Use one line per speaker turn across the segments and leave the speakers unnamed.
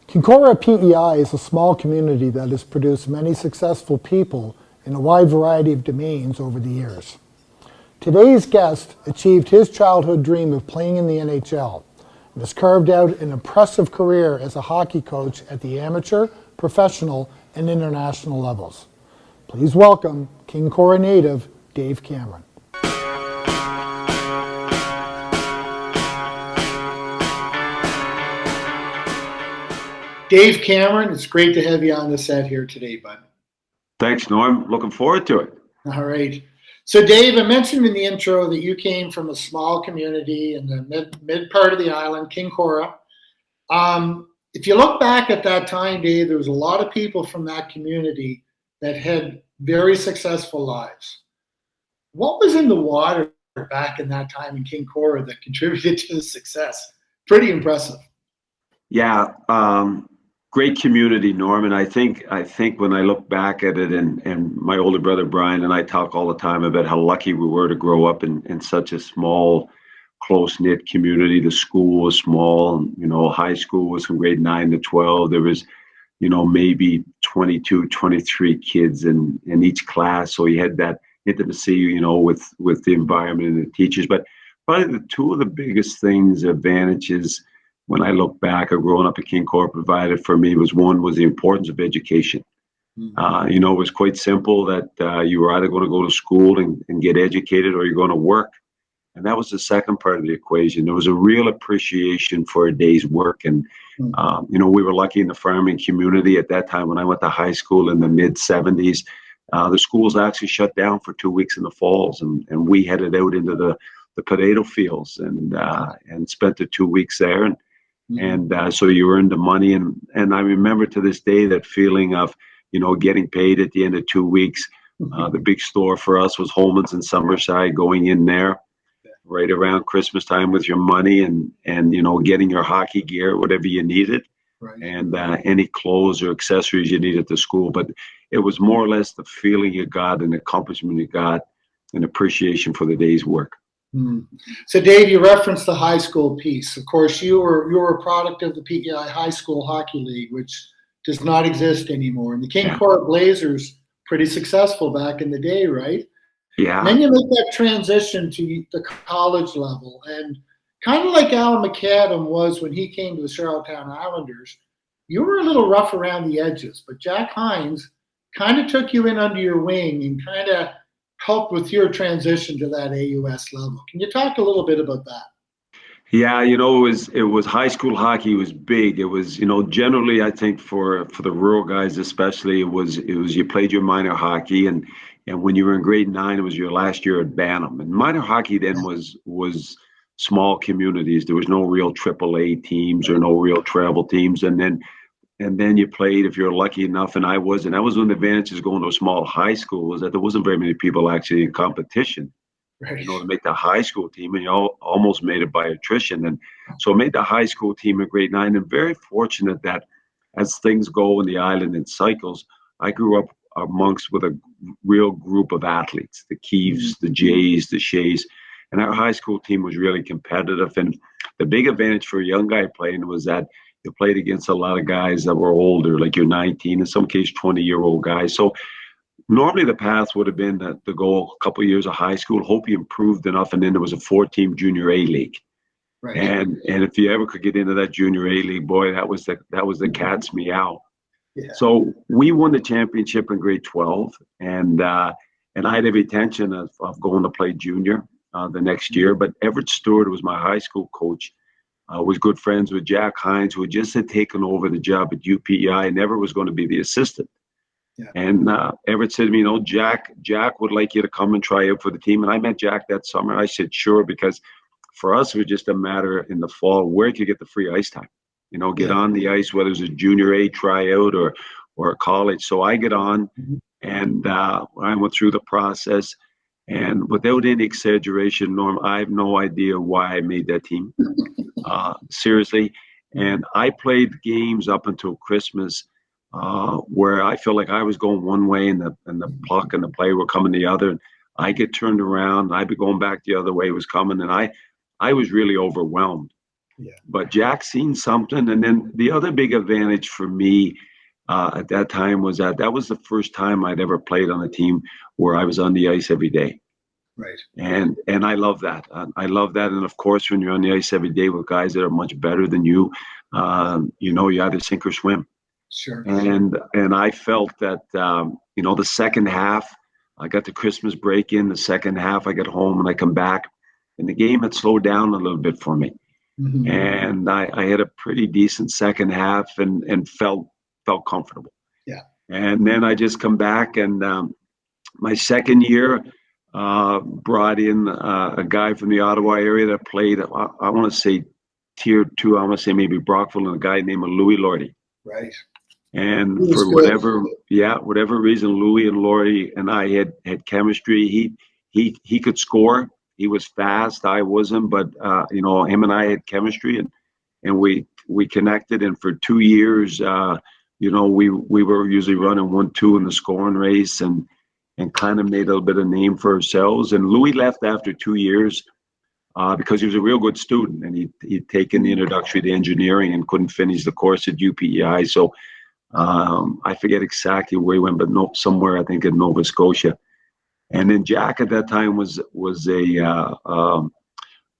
Kinkora P.E.I. is a small community that has produced many successful people in a wide variety of domains over the years. Today's guest achieved his childhood dream of playing in the NHL and has carved out an impressive career as a hockey coach at the amateur, professional, and international levels. Please welcome Kinkora native Dave Cameron. Dave Cameron, it's great to have you on the set here today, bud.
Thanks, Norm. Looking forward to it.
All right. So, Dave, I mentioned in the intro that you came from a small community in the mid part of the island, Kinkora. If you look back at that time, Dave, there was a lot of people from that community that had very successful lives. What was in the water back in that time in Kinkora that contributed to the success? Pretty impressive.
Yeah, great community, Norm. And I think when I look back at it, and my older brother Brian and I talk all the time about how lucky we were to grow up in such a small, close-knit community. The school was small, high school was from grade 9 to 12. There was, maybe 22, 23 kids in each class. So you had that intimacy, with the environment and the teachers. But probably the two of the biggest things, advantages, when I look back at growing up at Kinkora provided for me was the importance of education. Mm-hmm. It was quite simple that you were either going to go to school and get educated or you're going to work. And that was the second part of the equation. There was a real appreciation for a day's work. And, we were lucky in the farming community at that time. When I went to high school in the mid 70s, the schools actually shut down for 2 weeks in the falls. And we headed out into the potato fields and spent the 2 weeks there. And so you earned the money. And I remember to this day that feeling of, getting paid at the end of 2 weeks. The big store for us was Holman's in Summerside, going in there right around Christmas time with your money and getting your hockey gear, whatever you needed, right. And any clothes or accessories you needed to school. But it was more or less the feeling you got and accomplishment you got and appreciation for the day's work.
So, Dave, you referenced the high school piece. Of course, you were a product of the P.E.I. High School Hockey League, which does not exist anymore. And the Kinkora Blazers, pretty successful back in the day, right?
Yeah.
And then you make that transition to the college level. And kind of like Alan McAdam was when he came to the Charlottetown Islanders, you were a little rough around the edges. But Jack Hines kind of took you in under your wing and kind of helped with your transition to that AUS level. Can you talk a little bit about that?
Yeah, it was high school hockey was big. It was, generally I think for the rural guys especially, it was you played your minor hockey and when you were in grade 9, it was your last year at Bantam. And minor hockey then was small communities. There was no real AAA teams or no real travel teams. And then you played if you're lucky enough, and that was one of the advantages going to a small high school was that there wasn't very many people actually in competition, right. To make the high school team, and you almost made it by attrition. And so I made the high school team in grade 9, and very fortunate that as things go in the island in cycles, I grew up amongst with a real group of athletes, the Keeves, the Jays, the Shays, and our high school team was really competitive. And the big advantage for a young guy playing was that you played against a lot of guys that were older, like you're 19, in some case 20-year-old guys. So normally the path would have been to go a couple of years of high school, hope you improved enough, and then there was a 4-team junior A league. Right. And if you ever could get into that junior A league, boy, that was the cat's meow. Yeah. So we won the championship in grade 12, and I had every intention of going to play junior the next year. But Everett Stewart was my high school coach. Was good friends with Jack Hines, who just had taken over the job at UPEI and never was going to be the assistant. Yeah. And Everett said to me, Jack would like you to come and try out for the team. And I met Jack that summer. I said, sure, because for us, it was just a matter in the fall where you could get the free ice time. Get on the ice, whether it was a junior A tryout or a college. So I get on, and I went through the process. And without any exaggeration, Norm, I have no idea why I made that team. Seriously. And I played games up until Christmas where I felt like I was going one way and the puck and the play were coming the other. And I get turned around and I'd be going back the other way it was coming. And I was really overwhelmed.
Yeah.
But Jack seen something. And then the other big advantage for me at that time was that was the first time I'd ever played on a team where I was on the ice every day.
Right.
And I love that. I love that. And of course, when you're on the ice every day with guys that are much better than you, you either sink or swim.
Sure.
And I felt that the second half, I got the Christmas break in. The second half, I get home and I come back, and the game had slowed down a little bit for me.
Mm-hmm.
And I had a pretty decent second half and felt comfortable.
Yeah.
And then I just come back, and my second year brought in a guy from the Ottawa area that played, I want to say tier 2, I want to say maybe Brockville, and a guy named Louis Lordy.
Right.
And for whatever reason, Louis and Lordy and I had chemistry. He could score. He was fast. I wasn't, but him and I had chemistry, and we connected. And for 2 years, we were usually running 1-2 in the scoring race, and kind of made a little bit of name for ourselves. And Louis left after 2 years because he was a real good student, and he'd taken the introductory to engineering and couldn't finish the course at U.P.E.I. So I forget exactly where he went, but somewhere I think in Nova Scotia. And then Jack at that time was a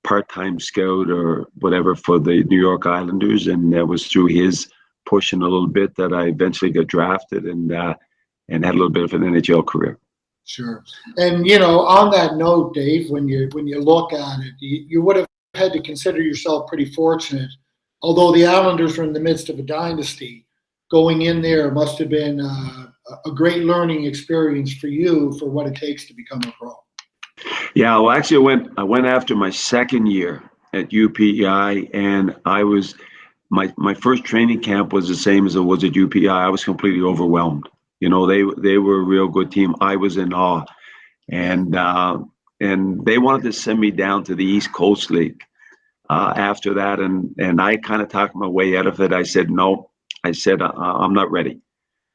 part-time scout or whatever for the New York Islanders, and that was through his pushing a little bit that I eventually got drafted and had a little bit of an NHL career.
Sure. And on that note, Dave, when you look at it, you would have had to consider yourself pretty fortunate. Although the Islanders were in the midst of a dynasty, going in there must have been a great learning experience for you for what it takes to become a pro.
Yeah, well, actually, I went after my second year at U.P.E.I, and I was my first training camp was the same as it was at U.P.E.I. I was completely overwhelmed. They were a real good team. I was in awe, and they wanted to send me down to the East Coast League after that, and I kind of talked my way out of it. I said no. I said I'm not ready.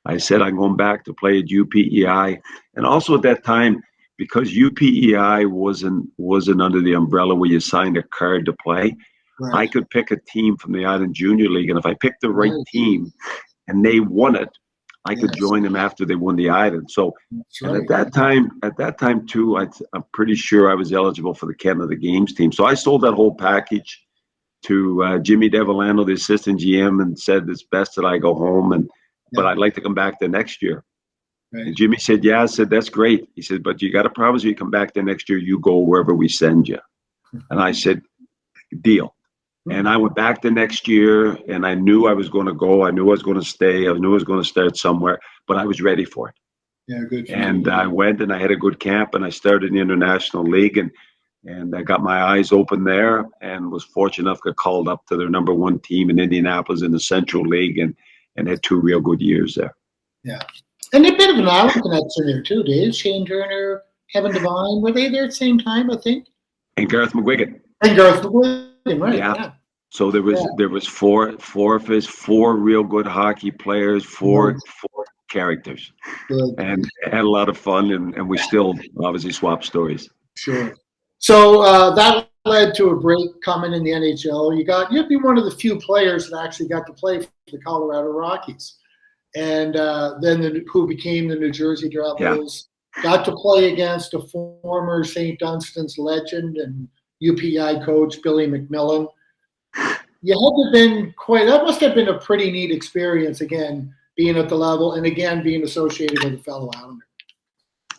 I said I'm going back to play at U.P.E.I, and also at that time, because U.P.E.I wasn't under the umbrella where you signed a card to play. Right. I could pick a team from the Island Junior League, and if I picked the right team and they won it, I could join them after they won the Island. So, and at that time too, I'm pretty sure I was eligible for the Canada Games team. So I sold that whole package to Jimmy Devellano, the assistant GM, and said it's best that I go home, but I'd like to come back the next year. Right. And Jimmy said, yeah. I said, that's great. He said, but you got to promise you come back the next year, you go wherever we send you. And I said, deal. And I went back the next year, and I knew I was going to go. I knew I was going to stay. I knew I was going to start somewhere, but I was ready for it.
Yeah, good.
And I went, and I had a good camp, and I started in the International League, and I got my eyes open there, and was fortunate enough to get called up to their number 1 team in Indianapolis in the Central League, and had 2 real good years there.
Yeah. And a bit of an Island connection there too, Dave. Shane Turner, Kevin Devine, were they there at the same time, I think?
And Garth McGuigan.
Right.
Yeah. So there was four of his 4 real good hockey players, four characters. Good. And had a lot of fun, and we still obviously swap stories.
Sure. So that led to a break coming in the NHL. You'd be one of the few players that actually got to play for the Colorado Rockies. And then who became the New Jersey Devils, got to play against a former St. Dunstan's legend and U.P.E.I coach, Billy McMillan. That must have been a pretty neat experience, again, being at the level and, again, being associated with a fellow Islander.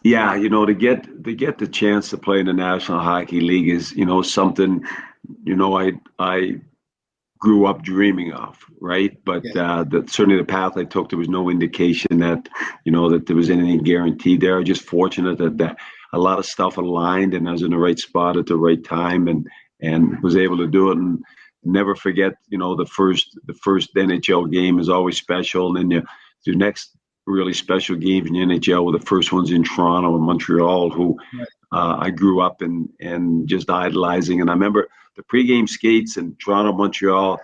Yeah, to get the chance to play in the National Hockey League is, something, I grew up dreaming of, right? But certainly the path I took, there was no indication that, that there was anything guaranteed there. I was just fortunate that a lot of stuff aligned, and I was in the right spot at the right time, and was able to do it. And never forget, the first NHL game is always special, and then your next really special games in the NHL were the first ones in Toronto and Montreal, who I grew up and just idolizing. And I remember the pregame skates in Toronto, Montreal,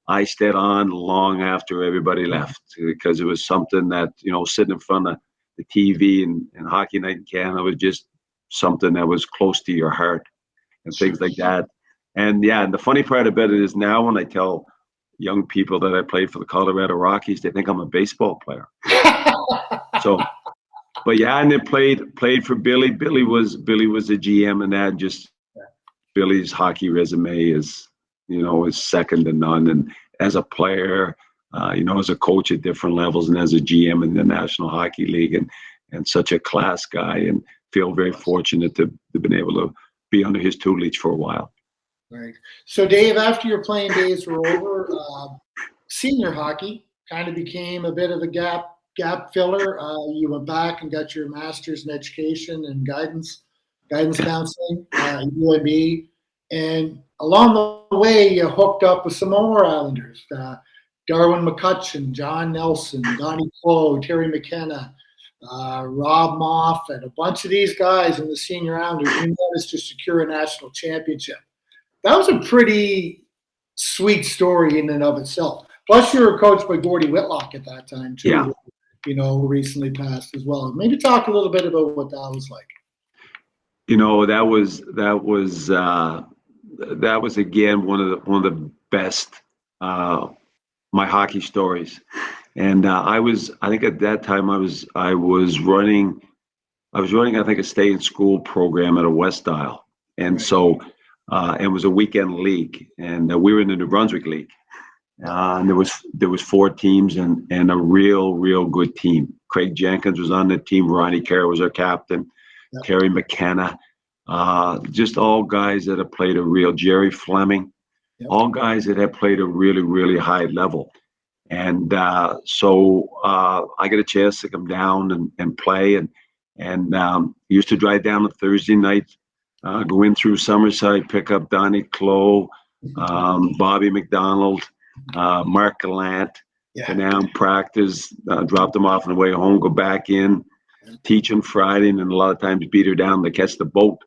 I stayed on long after everybody left, because it was something that, sitting in front of the TV and Hockey Night in Canada was just something that was close to your heart and things like that. And yeah, and the funny part about it is now when I tell young people that I played for the Colorado Rockies, they think I'm a baseball player. So, but yeah, and then played for Billy. Billy was a GM, and that just Billy's hockey resume is second to none. And as a player, as a coach at different levels, and as a GM in the National Hockey League, and such a class guy, and feel very fortunate to have been able to be under his tutelage for a while.
Right. So, Dave, after your playing days were over, senior hockey kind of became a bit of a gap filler. You went back and got your master's in education and guidance counseling, UAB, and along the way you hooked up with some more Islanders, Darwin McCutcheon, John Nelson, Donnie Clow, Terry McKenna, Rob Moffat, a bunch of these guys in the senior Islanders. You managed to secure a national championship. That was a pretty sweet story in and of itself. Plus, you were coached by Gordy Whitlock at that time too.
Yeah.
Who recently passed as well. Maybe talk a little bit about what that was like.
That was again one of the best my hockey stories. And I think at that time I was running I think a stay in school program at a West Isle, and so it was a weekend league, and we were in the New Brunswick League. And there was 4 teams and a real good team. Craig Jenkins was on the team. Ronnie Kerr was our captain. Yep. Terry McKenna, just all guys that have played Jerry Fleming, yep. All guys that have played a really high level. And so I got a chance to come down and play, and used to drive down on Thursday night, go in through Summerside, pick up Donnie Clow, Bobby McDonald, Mark Gallant, and down practice, drop them off on the way home, go back in, teach them Friday, and a lot of times beat her down to catch the boat.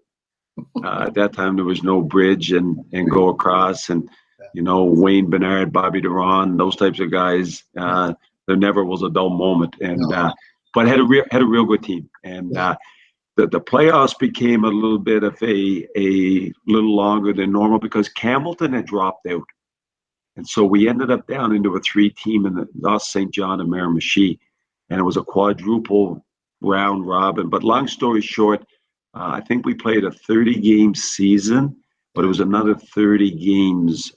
At that time, there was no bridge and go across, and Wayne Bernard, Bobby Duran, those types of guys. There never was a dull moment, and but had a real good team, and the playoffs became a little bit of a little longer than normal because Campbellton had dropped out. And so we ended up down into a 3-team in the Lost St. John and Miramichi, and it was a quadruple round robin. But long story short, I think we played a 30-game season, but it was another 30 games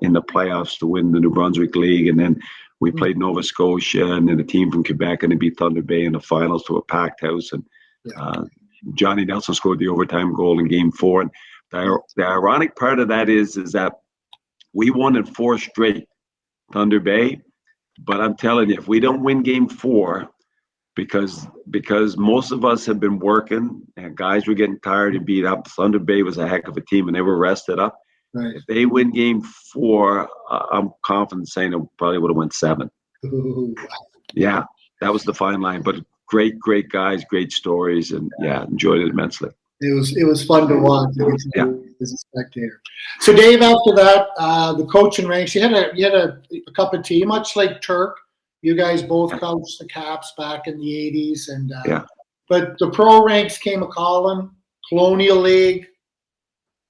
in the playoffs to win the New Brunswick League. And then we played Nova Scotia and then a team from Quebec, and they beat Thunder Bay in the finals to a packed house. And Johnny Nelson scored the overtime goal in Game 4. And the ironic part of that is that we won in 4 straight, Thunder Bay. But I'm telling you, if we don't win Game 4, because most of us have been working and guys were getting tired and beat up, Thunder Bay was a heck of a team and they were rested up. Right. If they win Game 4, I'm confident saying it probably would have won 7. Ooh. Yeah, that was the fine line. But great guys, great stories, and enjoyed it immensely.
It was fun to watch as a spectator. So Dave, after that, the coaching ranks, you had a cup of tea, much like Turk. You guys both coached the Caps back in the 80s, and but the pro ranks came a calling. Colonial League,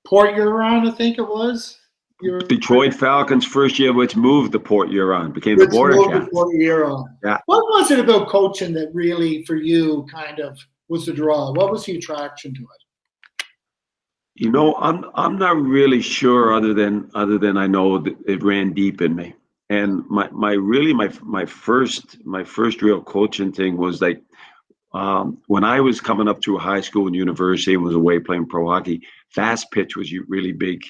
Port Huron, I think it was.
Detroit Falcons first year, which moved to Port Huron, became the Border Cats.
Port Huron. Yeah. What was it about coaching that really, for you, kind of was the draw? What was the attraction to it?
I'm not really sure, other than I know that it ran deep in me. And my first real coaching thing was like when I was coming up through high school and university and was away playing pro hockey, fast pitch was really big.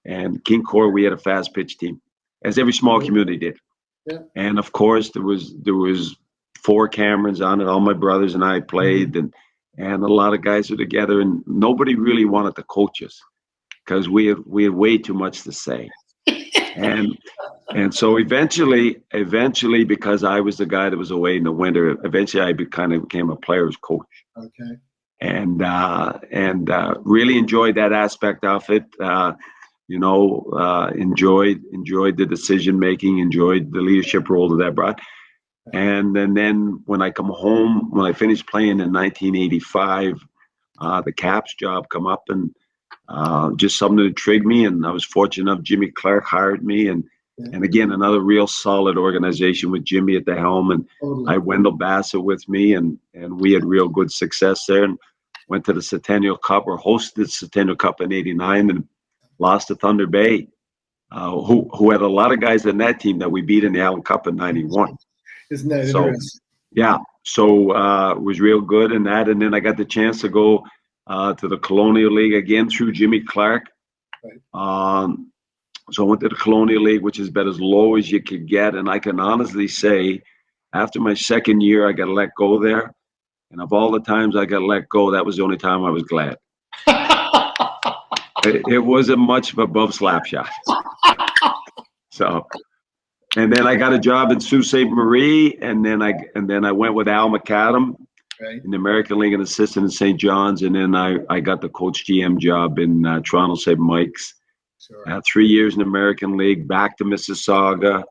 And King Core, we had a fast pitch team, as every small community did. Yeah. And of course, there was 4 Camerons on it. All my brothers and I played, and a lot of guys were together, and nobody really wanted to coach us because we had way too much to say. And so eventually, because I was the guy that was away in the winter, eventually I became a player's coach. Okay. And really enjoyed that aspect of it. Enjoyed the decision making, enjoyed the leadership role that brought. And then when I come home, when I finished playing in 1985, the Caps job come up, and just something that intrigued me, and I was fortunate enough. Jimmy Clark hired me, and again another real solid organization with Jimmy at the helm, and
Totally.
I had Wendell Bassett with me, and we had real good success there, and went to the Centennial Cup or hosted the Centennial Cup in '89 and lost to Thunder Bay, who had a lot of guys in that team that we beat in the Allen Cup in '91.
Isn't that
So
interesting?
yeah, so it was real good in that, and then I got the chance to go to the Colonial League again through Jimmy Clark.
Right.
So I went to the Colonial League, which is about as low as you could get, and I can honestly say, after my second year, I got let go there, and of all the times I got let go, that was the only time I was glad. It wasn't much of above slap shot. So. And then I got a job in Sault Ste. Marie, and then I went with Al McAdam in the American League, an assistant in St. John's, and then I got the coach GM job in Toronto St. Mike's.
Sure.
3 years in the American League, back to Mississauga,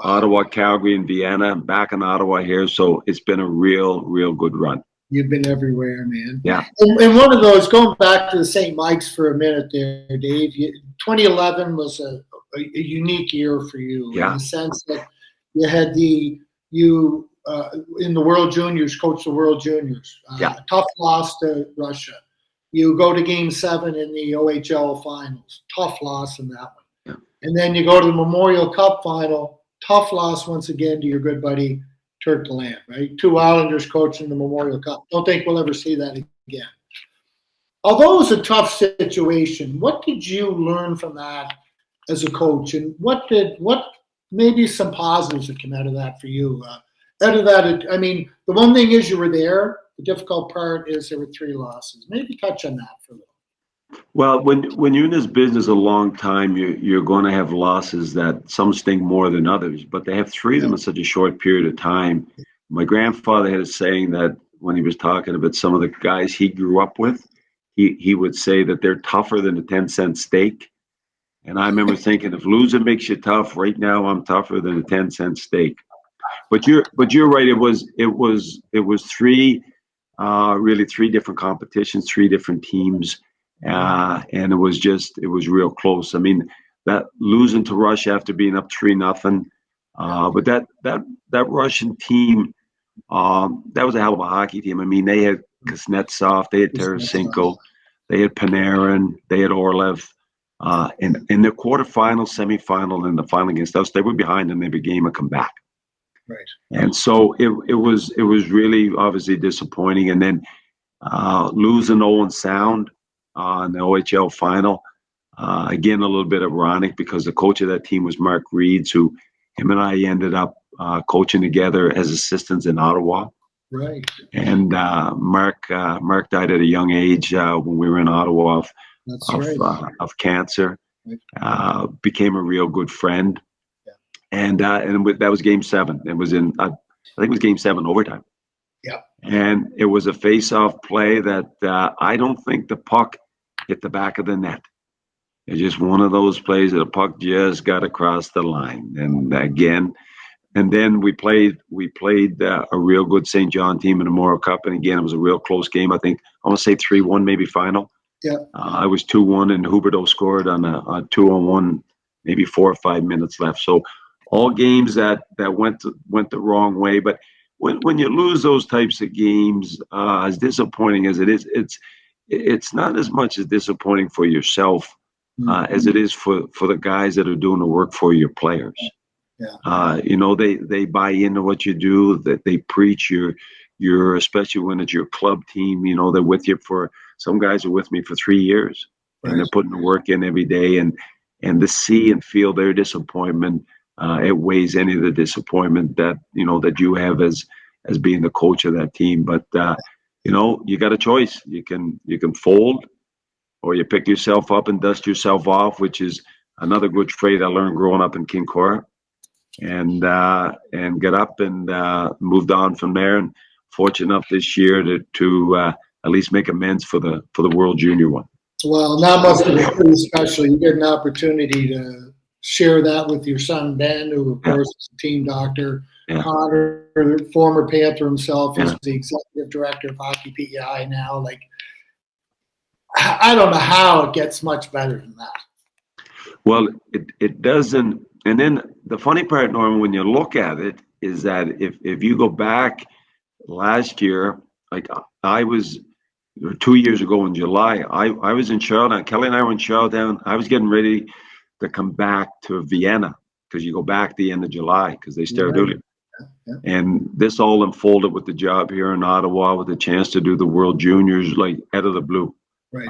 Ottawa, Calgary, and Vienna, back in Ottawa here. So it's been a real good run.
You've been everywhere, man.
Yeah.
And one of those, going back to the St. Mike's for a minute there, Dave, 2011 was a unique year for you in the sense that you had in the World Juniors, coached the World Juniors. Tough loss to Russia. You go to Game 7 in the OHL finals. Tough loss in that one.
Yeah.
And then you go to the Memorial Cup final. Tough loss once again to your good buddy Turk DeLand, right? 2 Islanders coaching the Memorial Cup. Don't think we'll ever see that again. Although it was a tough situation, what did you learn from that as a coach, and what maybe some positives that came out of that for you? Out of that, I mean, the one thing is you were there. The difficult part is there were 3 losses. Maybe touch on that for a little.
Well, when you're in this business a long time, you're going to have losses that some sting more than others, but they have 3 of them in such a short period of time. My grandfather had a saying that when he was talking about some of the guys he grew up with, he would say that they're tougher than a 10-cent steak. And I remember thinking, if losing makes you tough, right now I'm tougher than a 10-cent steak. But you're right. It was 3 really 3 different competitions, 3 different teams. And it was real close. I mean, that losing to Russia after being up 3-0, but that Russian team, that was a hell of a hockey team. I mean, they had Kuznetsov, they had Tarasenko, they had Panarin, they had Orlev. In the quarterfinal, semifinal, and the final against us, they were behind in every game and come back.
Right.
And so it was really obviously disappointing. And then losing Owen Sound in the OHL final, again, a little bit ironic because the coach of that team was Mark Reeds, who him and I ended up coaching together as assistants in Ottawa.
Right.
And Mark died at a young age when we were in Ottawa of cancer. Right. Became a real good friend. And that was Game 7. It was in, I think it was Game 7 overtime.
Yeah.
And it was a face-off play that I don't think the puck hit the back of the net. It's just one of those plays that the puck just got across the line. And again, and then we played a real good St. John team in the Memorial Cup. And again, it was a real close game. I think I want to say 3-1 maybe final.
Yeah.
I was 2-1 and Huberdeau scored on a 2-on-1, maybe 4 or 5 minutes left. So all games that went the wrong way. But when you lose those types of games, as disappointing as it is, it's not as much as disappointing for yourself as it is for the guys that are doing the work for your players. Yeah. They buy into what you do, that they preach your especially when it's your club team, they're with you some guys are with me for 3 years. Right. And they're putting the work in every day, and to see and feel their disappointment, it weighs any of the disappointment that you have as being the coach of that team. But you got a choice. You can fold, or you pick yourself up and dust yourself off, which is another good trait I learned growing up in Kincora, and get up and moved on from there. And fortunate enough this year to at least make amends for the World Junior one.
Well, that must have been pretty special. You get an opportunity to share that with your son Ben, who of course is a team doctor. Yeah. Connor, former Panther himself, is the executive director of Hockey P.E.I. now. Like, I don't know how it gets much better than that.
Well, it doesn't. And then the funny part, Norman, when you look at it, is that if you go back last year, like I was 2 years ago in July, I was in Charlottetown. Kelly and I were in Charlottetown. I was getting ready to come back to Vienna because you go back the end of July because they start
Right.
early.
Yeah.
And this all unfolded with the job here in Ottawa with the chance to do the World Juniors like out of the blue.
Right.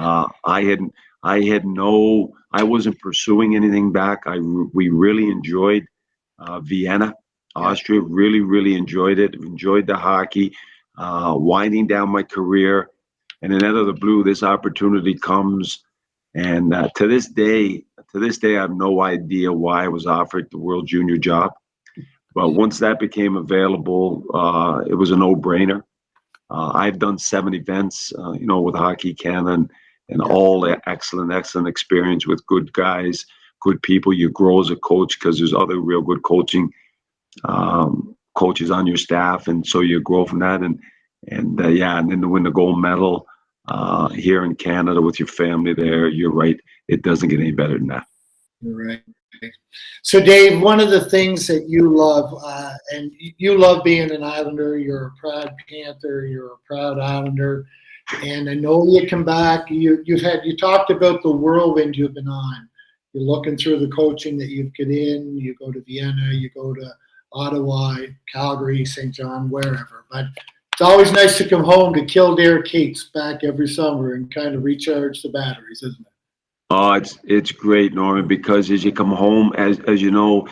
I wasn't pursuing anything back. We really enjoyed Vienna, Austria. Really, really enjoyed it. Enjoyed the hockey, winding down my career, and then out of the blue, this opportunity comes. And to this day, I have no idea why I was offered the World Junior job. But once that became available, it was a no-brainer. I've done 7 events, with Hockey Canada, and all the excellent experience with good guys, good people. You grow as a coach because there's other real good coaches on your staff, and so you grow from that. And then to win the gold medal here in Canada with your family there, you're right. It doesn't get any better than that.
You're right. So, Dave, one of the things that you love, and you love being an Islander, you're a proud Panther, you're a proud Islander, and I know you come back. You talked about the whirlwind you've been on. You're looking through the coaching that you've get in. You go to Vienna, you go to Ottawa, Calgary, St. John, wherever. But it's always nice to come home to Kildare Kate's back every summer and kind of recharge the batteries, isn't it?
Oh, it's great, Norman, because as you come home, as you know,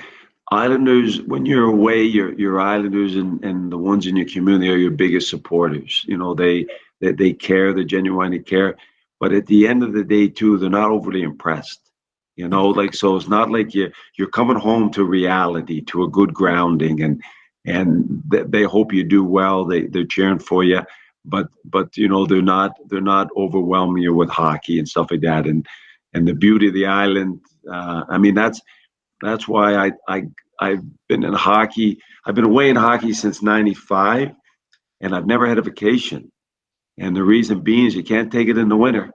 Islanders, when you're away, your Islanders and the ones in your community are your biggest supporters. They care, they genuinely care. But at the end of the day, too, they're not overly impressed. So it's not like you're coming home to reality, to a good grounding, and they hope you do well. They're cheering for you, but they're not overwhelming you with hockey and stuff like that. And the beauty of the island, that's why I've been in hockey. I've been away in hockey since '95, and I've never had a vacation. And the reason being is you can't take it in the winter,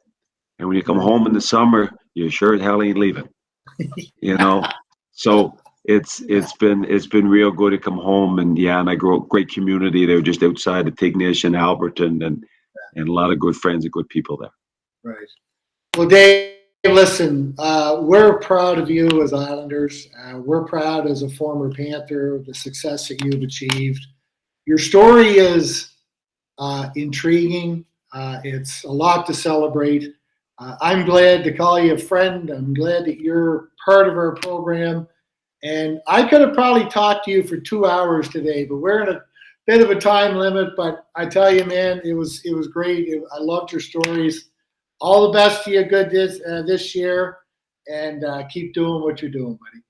and when you come home in the summer, you sure as hell ain't leaving. So it's been real good to come home, and I grew up great community there just outside of Tignish and Alberton, and a lot of good friends and good people there.
Right. Well, Dave, listen, we're proud of you as Islanders. We're proud as a former Panther of the success that you've achieved. Your story is intriguing. It's a lot to celebrate. I'm glad to call you a friend. I'm glad that you're part of our program. And I could have probably talked to you for 2 hours today, but we're in a bit of a time limit. But I tell you, man, it was great. I loved your stories. All the best to you good this year, and keep doing what you're doing, buddy.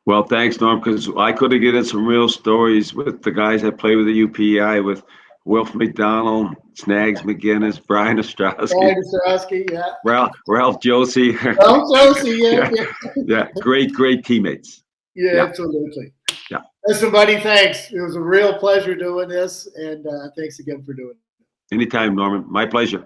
Well, thanks, Norm, because I could have given some real stories with the guys that play with the P.E.I, with Wilf McDonald, Snags McGinnis, Brian Ostrowski,
yeah.
Ralph Josie.
Ralph Josie,
yeah. Great teammates.
Yeah, absolutely.
Yeah.
Listen, buddy, thanks. It was a real pleasure doing this, and thanks again for doing it.
Anytime, Norman. My pleasure.